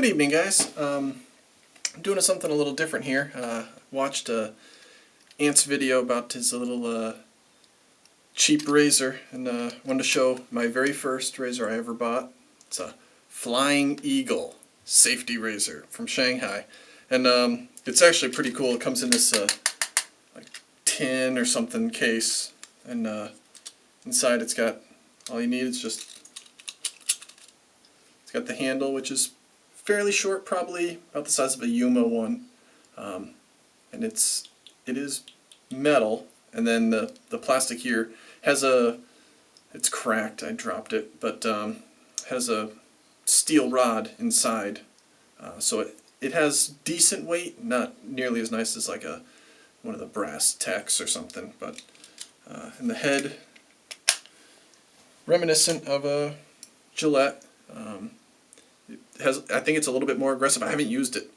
Good evening, guys. I'm doing something a little different here. Watched Ant's video about his little cheap razor, and wanted to show my very first razor I ever bought. It's a Flying Eagle safety razor from Shanghai, and it's actually pretty cool. It comes in this like tin or something case, and inside it's got all you need. It's got the handle, which is fairly short, probably about the size of a Yuma one, and it is metal, and then the plastic here has it's cracked, I dropped it, but has a steel rod inside, so it has decent weight, not nearly as nice as like one of the brass tacks or something, but in the head, reminiscent of a Gillette. I think it's a little bit more aggressive. I haven't used it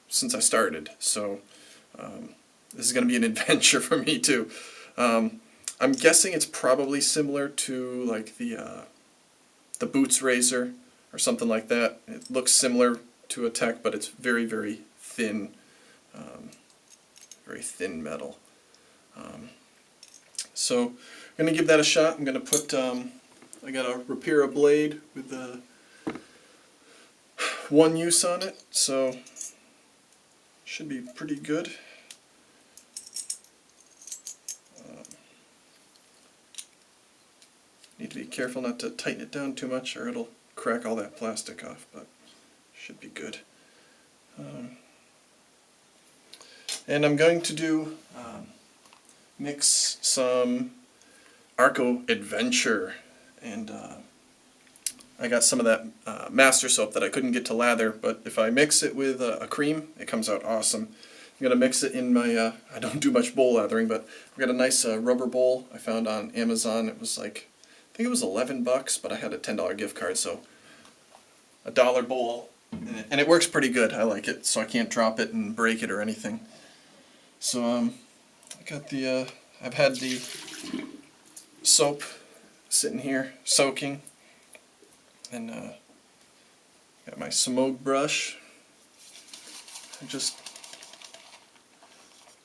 since I started, so this is going to be an adventure for me too. I'm guessing it's probably similar to like the Boots razor or something like that. It looks similar to a Tech, but it's very, very thin metal. So I'm going to give that a shot. I'm going to put I got a Rapira blade with one use on it, so should be pretty good. Need to be careful not to tighten it down too much or it'll crack all that plastic off, but should be good. And I'm going to mix some Arko Adventure, and I got some of that master soap that I couldn't get to lather, but if I mix it with a cream, it comes out awesome. I'm going to mix it in my, I don't do much bowl lathering, but I've got a nice rubber bowl I found on Amazon. It was like, I think it was $11, but I had a $10 gift card, so a $1 bowl, and it works pretty good. I like it, so I can't drop it and break it or anything. So I got I've had the soap sitting here soaking, and got my Semogue brush. I just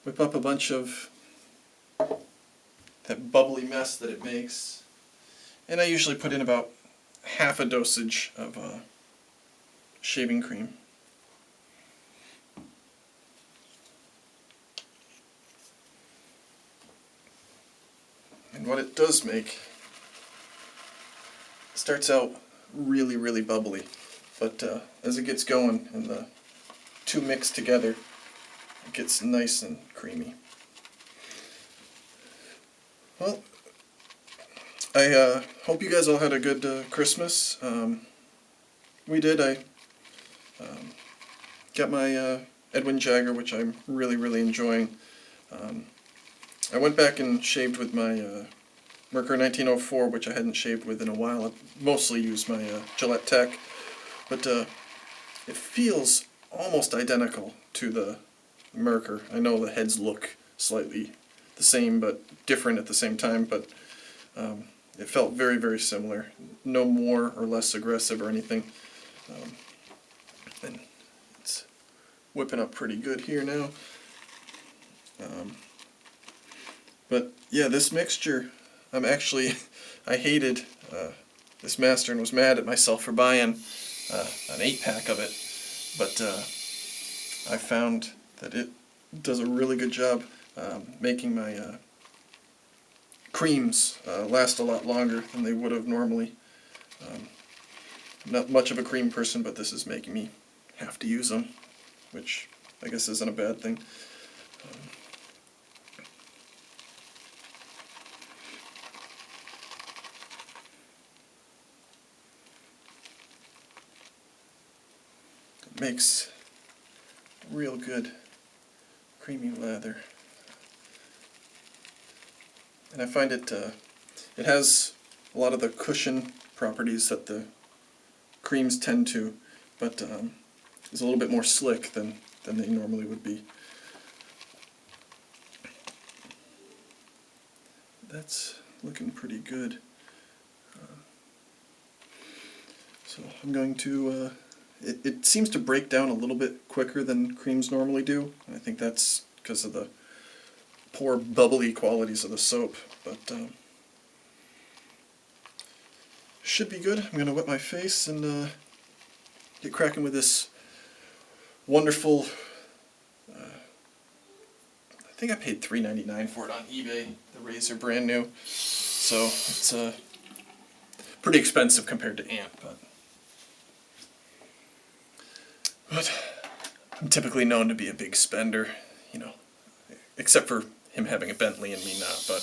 whip up a bunch of that bubbly mess that it makes, and I usually put in about half a dosage of shaving cream. And what it does make, it starts out really, really bubbly, but as it gets going and the two mix together, it gets nice and creamy. Well, I hope you guys all had a good Christmas. We did. I got my Edwin Jagger, which I'm really, really enjoying. I went back and shaved with my Merkur 1904, which I hadn't shaved with in a while. I mostly used my Gillette Tech, but it feels almost identical to the Merkur. I know the heads look slightly the same, but different at the same time, but it felt very, very similar. No more or less aggressive or anything. And it's whipping up pretty good here now. But yeah, this mixture, I hated this master and was mad at myself for buying an 8-pack of it, but I found that it does a really good job making my creams last a lot longer than they would have normally. I'm not much of a cream person, but this is making me have to use them, which I guess isn't a bad thing. It makes real good creamy lather, and I find it has a lot of the cushion properties that the creams tend to, but it's a little bit more slick than they normally would be. That's looking pretty good. So I'm going to, it seems to break down a little bit quicker than creams normally do. I think that's because of the poor bubbly qualities of the soap, but should be good. I'm going to wet my face and get cracking with this wonderful, I think I paid $3.99 for it on eBay, the razor brand new, so it's pretty expensive compared to Ant, but I'm typically known to be a big spender, you know, except for him having a Bentley and me not, but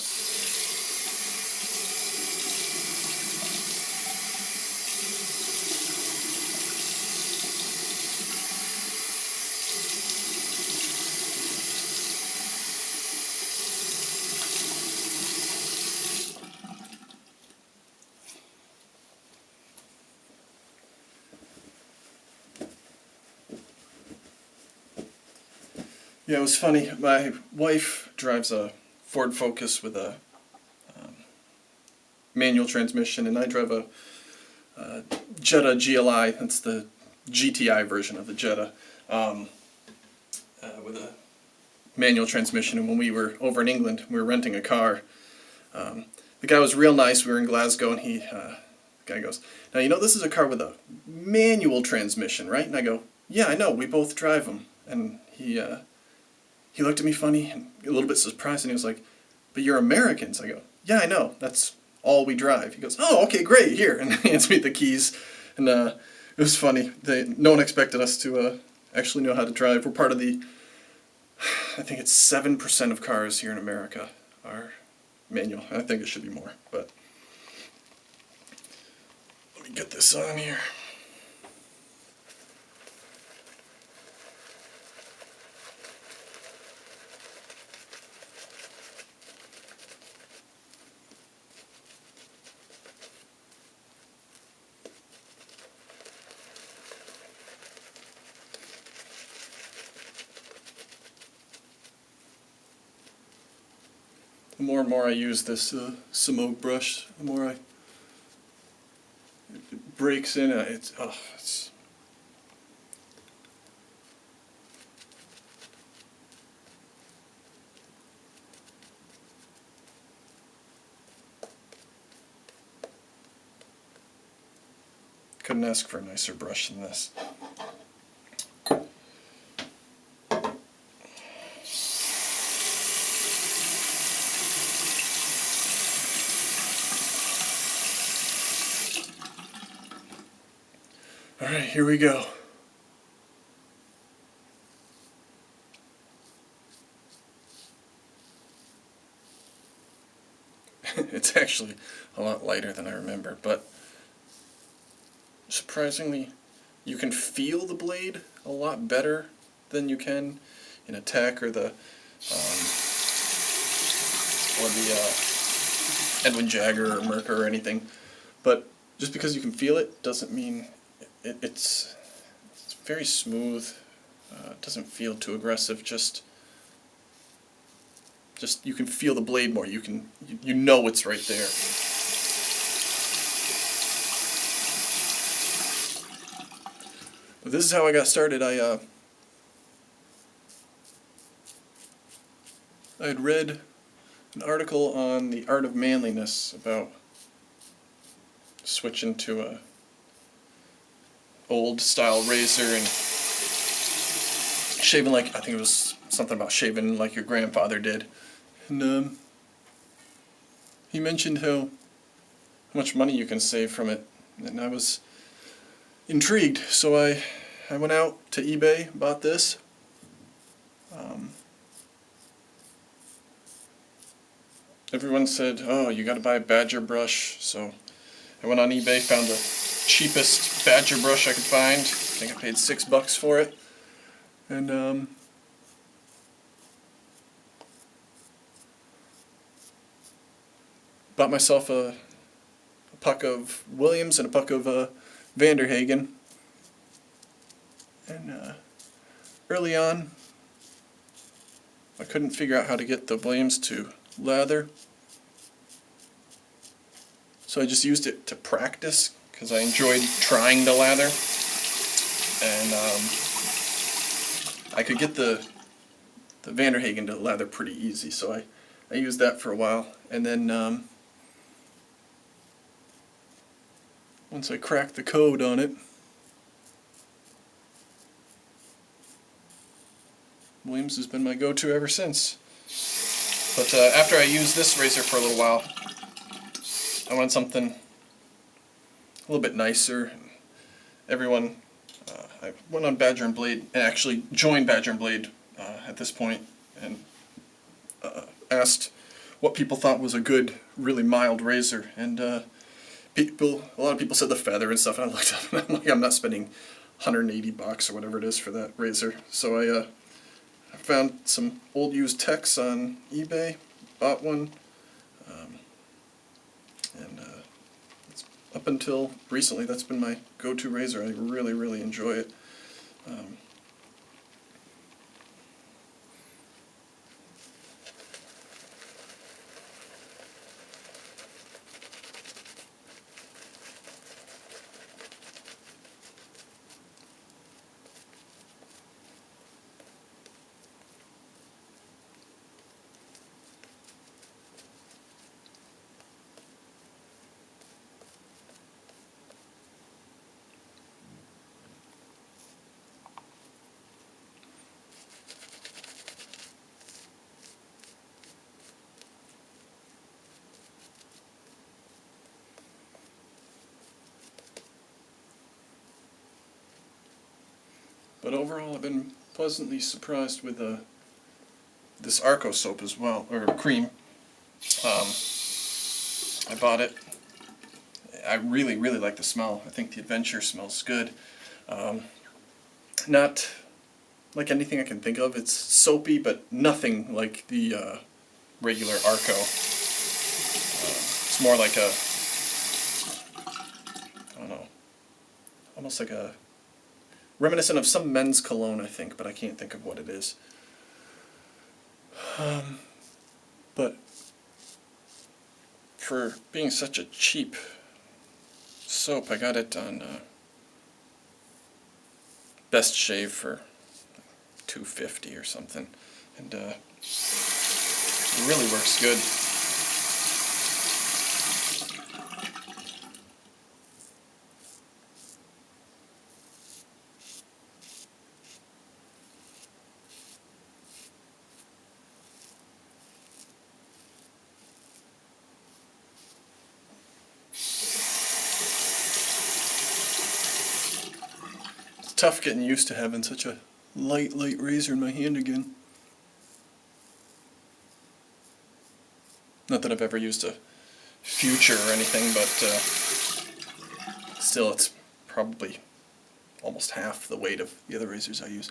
yeah, it was funny. My wife drives a Ford Focus with a manual transmission, and I drive a Jetta GLI. That's the GTI version of the Jetta, with a manual transmission. And when we were over in England, we were renting a car. The guy was real nice. We were in Glasgow, and the guy goes, "Now you know this is a car with a manual transmission, right?" And I go, "Yeah, I know. We both drive them." And he looked at me funny and a little bit surprised, and he was like, "But you're Americans." I go, "Yeah, I know. That's all we drive." He goes, "Oh, okay, great, here." And he hands me the keys, and it was funny. No one expected us to actually know how to drive. We're part of the, I think it's 7% of cars here in America are manual. I think it should be more, but let me get this on here. The more and more I use this Semogue brush, the more it breaks in. It's couldn't ask for a nicer brush than this. Alright, here we go. It's actually a lot lighter than I remember, but surprisingly, you can feel the blade a lot better than you can in Attack or the Edwin Jagger or Mercer or anything. But just because you can feel it doesn't mean it's very smooth. It doesn't feel too aggressive. Just you can feel the blade more. You know it's right there. But this is how I got started. I had read an article on the art of manliness about switching to a old style razor and shaving like, I think it was something about shaving like your grandfather did. And he mentioned how much money you can save from it, and I was intrigued, so I went out to eBay, bought this. Everyone said, "Oh, you got to buy a Badger brush," so I went on eBay, found the cheapest Badger brush I could find. I think I paid $6 for it, and bought myself a puck of Williams and a puck of Vanderhagen. And early on, I couldn't figure out how to get the Williams to lather, so I just used it to practice because I enjoyed trying the lather, and I could get the Vanderhagen to lather pretty easy, so I used that for a while, and then once I cracked the code on it, Williams has been my go-to ever since. But after I used this razor for a little while, I wanted something a little bit nicer. Everyone, I went on Badger and Blade, and actually joined Badger and Blade at this point, and asked what people thought was a good, really mild razor, and a lot of people said the Feather and stuff, and I looked up and I'm like, I'm not spending $180 or whatever it is for that razor. So I found some old used techs on eBay, bought one, and up until recently that's been my go-to razor. I really, really enjoy it. But overall, I've been pleasantly surprised with this Arko soap as well, or cream. I bought it. I really, really like the smell. I think the Adventure smells good. Not like anything I can think of. It's soapy, but nothing like the regular Arko. It's more like a, I don't know, almost like a reminiscent of some men's cologne, I think, but I can't think of what it is. But for being such a cheap soap, I got it on Best Shave for $2.50 or something, and it really works good. Tough getting used to having such a light razor in my hand again. Not that I've ever used a Future or anything, but still it's probably almost half the weight of the other razors I use.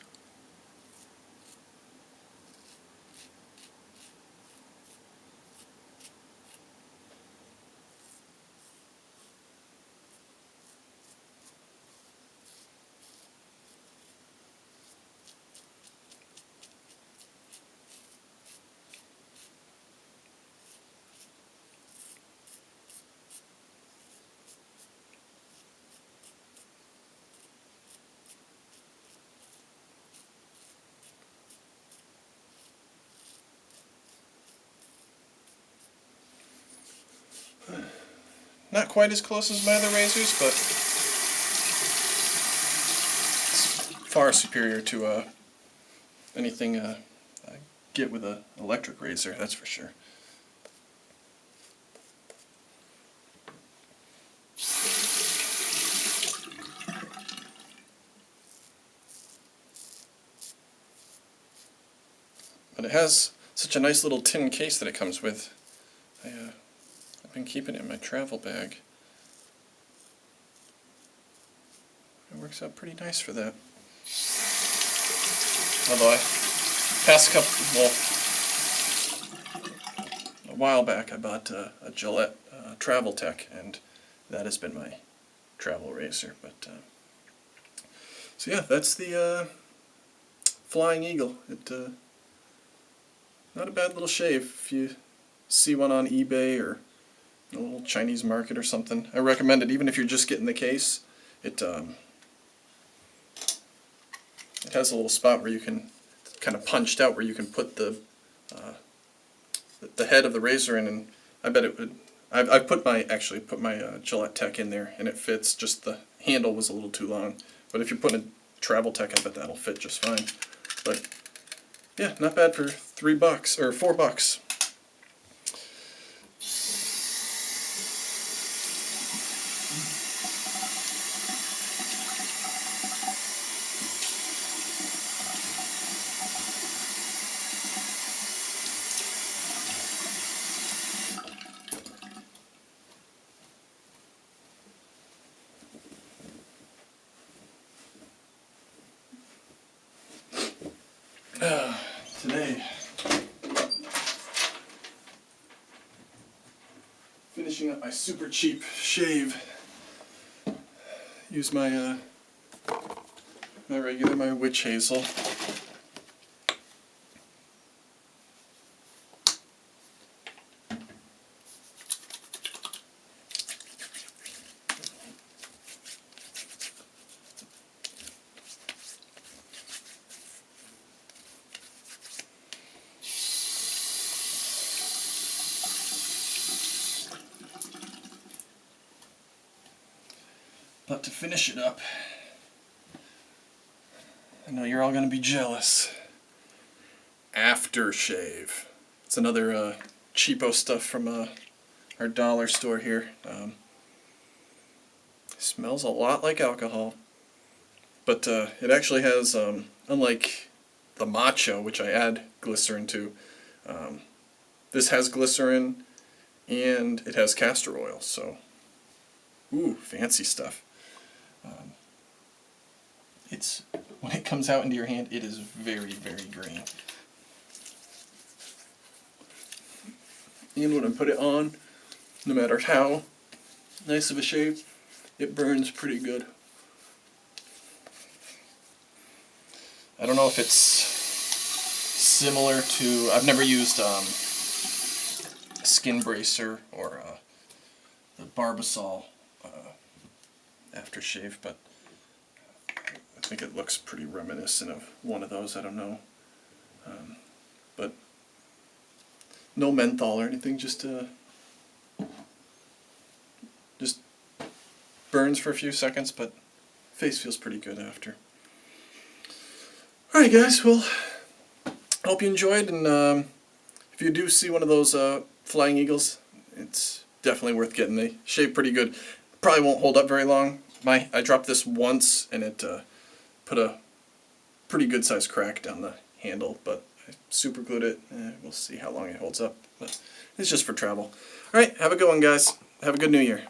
Not quite as close as my other razors, but it's far superior to anything I get with an electric razor, that's for sure. But it has such a nice little tin case that it comes with. I've been keeping it in my travel bag. It works out pretty nice for that. Although a while back I bought a Gillette Travel Tech, and that has been my travel razor. But so yeah, that's the Flying Eagle. Not a bad little shave. If you see one on eBay or a little Chinese market or something. I recommend it even if you're just getting the case. It has a little spot where you can, kind of punched out, where you can put the head of the razor in, and I bet it would. I actually put my Gillette Tech in there, and it fits. Just the handle was a little too long. But if you're putting a travel tech, I bet that'll fit just fine. But yeah, not bad for $3 or $4. Today, finishing up my super cheap shave. Use my my witch hazel. But to finish it up, I know you're all going to be jealous. Aftershave. It's another cheapo stuff from our dollar store here. Smells a lot like alcohol, but it actually has, unlike the matcha, which I add glycerin to, this has glycerin and it has castor oil, so ooh, fancy stuff. It's, when it comes out into your hand, it is very, very green. And when I put it on, no matter how nice of a shave, it burns pretty good. I don't know if it's similar to, I've never used a skin bracer or the Barbasol aftershave, but I think it looks pretty reminiscent of one of those. I don't know, but no menthol or anything. Just burns for a few seconds, but face feels pretty good after. All right, guys. Well, hope you enjoyed, and if you do see one of those flying eagles, it's definitely worth getting. They shave pretty good. Probably won't hold up very long. I dropped this once, and it put a pretty good sized crack down the handle, but I super glued it. We'll see how long it holds up, but it's just for travel. Alright, have a good one, guys. Have a good New Year.